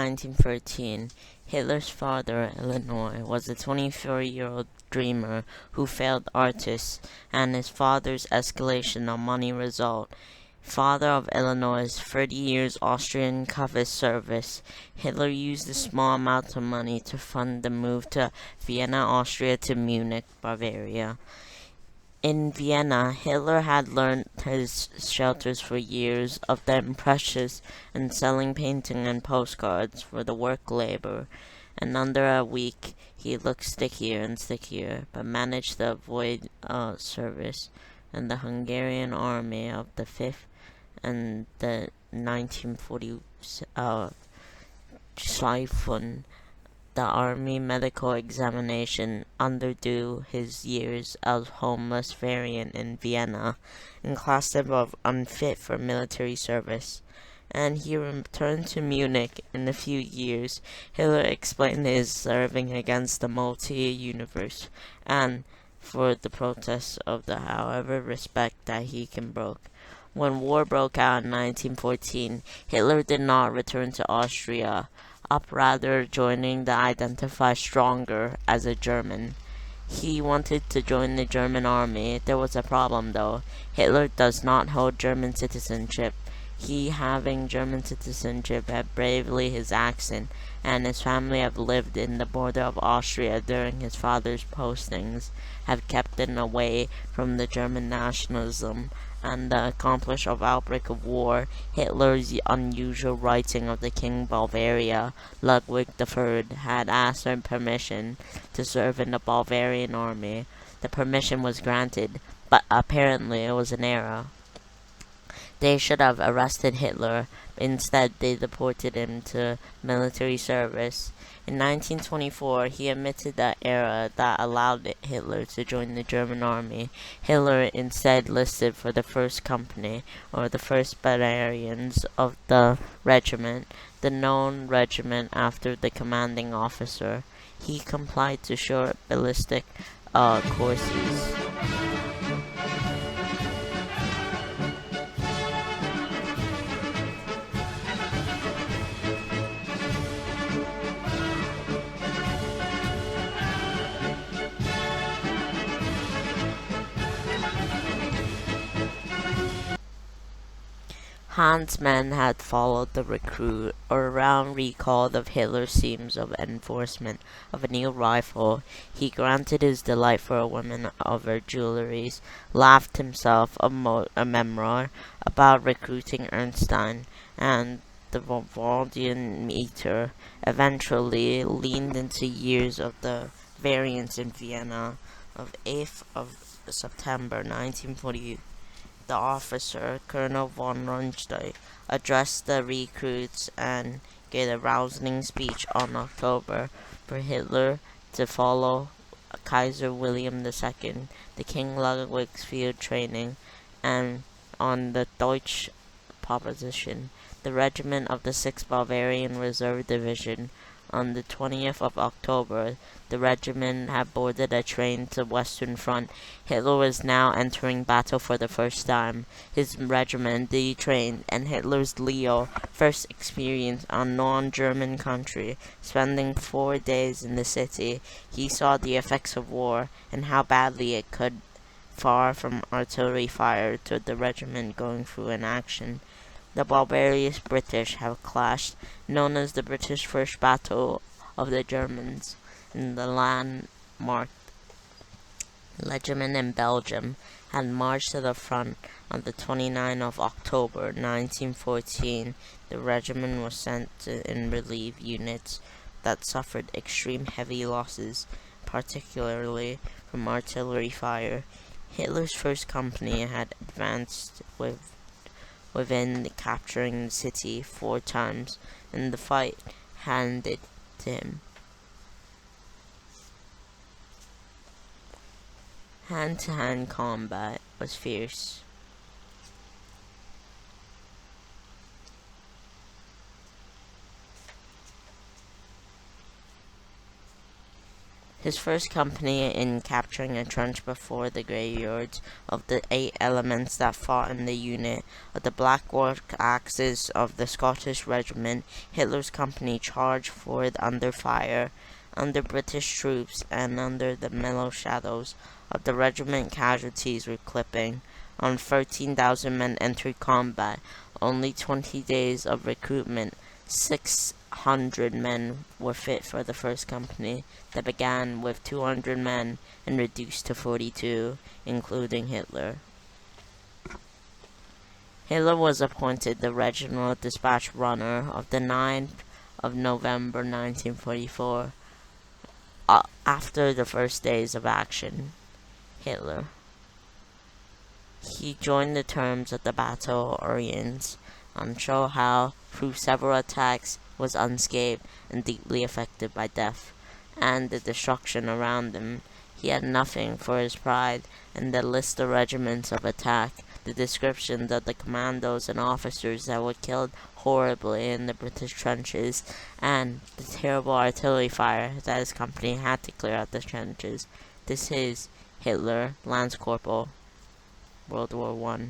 1913, Hitler's father, Illinois, was a 24-year-old dreamer who failed artist, and his father's escalation on money result. Father of Illinois' 30 years Austrian Covet service, Hitler used a small amount of money to fund the move to Vienna, Austria to Munich, Bavaria. In Vienna, Hitler had learned his shelters for years of the impressions and selling painting and postcards for the work labor, and under a week he looked stickier and stickier, but managed to avoid service in the Hungarian army of the 5th and the 1940 Schleifen, the army medical examination underdue his years as homeless variant in Vienna and classed him as unfit for military service. And he returned to Munich in a few years. Hitler explained his serving against the multi-universe and for the protests of the however respect that he can broke. When war broke out in 1914, Hitler did not return to Austria, up rather joining the Identify Stronger as a German. He wanted to join the German army. There was a problem though. Hitler does not hold German citizenship. He, having German citizenship, had bravely his accent, and his family have lived in the border of Austria during his father's postings, have kept him away from the German nationalism and the accomplish of outbreak of war. Hitler's unusual writing of the King of Bavaria, Ludwig III, had asked for permission to serve in the Bavarian army. The permission was granted, but apparently it was an error. They should have arrested Hitler. Instead, they deported him to military service. In 1924, he admitted that error that allowed Hitler to join the German army. Hitler instead listed for the 1st Company, or the 1st Bavarians of the regiment, the known regiment after the commanding officer. He complied to short ballistic courses. Hans men had followed the recruit around, recalled of Hitler's schemes of enforcement of a new rifle. He granted his delight for a woman of her jewelries, laughed himself a memoir about recruiting Ernstein, and the Waldensian meter eventually leaned into years of the variants in Vienna. Of 8th of September 1940. The officer, Colonel von Rundstedt, addressed the recruits and gave a rousing speech on October for Hitler to follow Kaiser William II, the King Ludwig's field training, and on the Deutsche proposition, the regiment of the 6th Bavarian Reserve Division. On the 20th of October, the regiment had boarded a train to Western Front. Hitler was now entering battle for the first time. His regiment detrained, and Hitler's Leo first experience on non-German country. Spending 4 days in the city, he saw the effects of war and how badly it could, far from artillery fire, to the regiment going through an action. The barbarous British have clashed, known as the British First Battle of the Germans, in the landmarked regiment in Belgium had marched to the front on the 29th of October 1914. The regiment was sent in relief units that suffered extreme heavy losses, particularly from artillery fire. Hitler's 1st Company had advanced within capturing the city 4 times, and the fight handed to him. Hand-to-hand combat was fierce. His first company in capturing a trench before the graveyards of the 8 elements that fought in the unit of the Black Work Axes of the Scottish Regiment, Hitler's company charged forward under fire, under British troops, and under the mellow shadows of the regiment casualties were clipping. On 13,000 men entered combat, only 20 days of recruitment, 600 men were fit for the first company that began with 200 men and reduced to 42, including Hitler. Hitler was appointed the regional dispatch runner of the 9th of November 1944. After the first days of action, he joined the terms of the Battle of Orleans, and showed how, through several attacks, was unscathed and deeply affected by death and the destruction around him. He had nothing for his pride, and the list of regiments of attack, the descriptions of the commandos and officers that were killed horribly in the British trenches, and the terrible artillery fire that his company had to clear out the trenches. This is Hitler, Lance Corporal, World War I.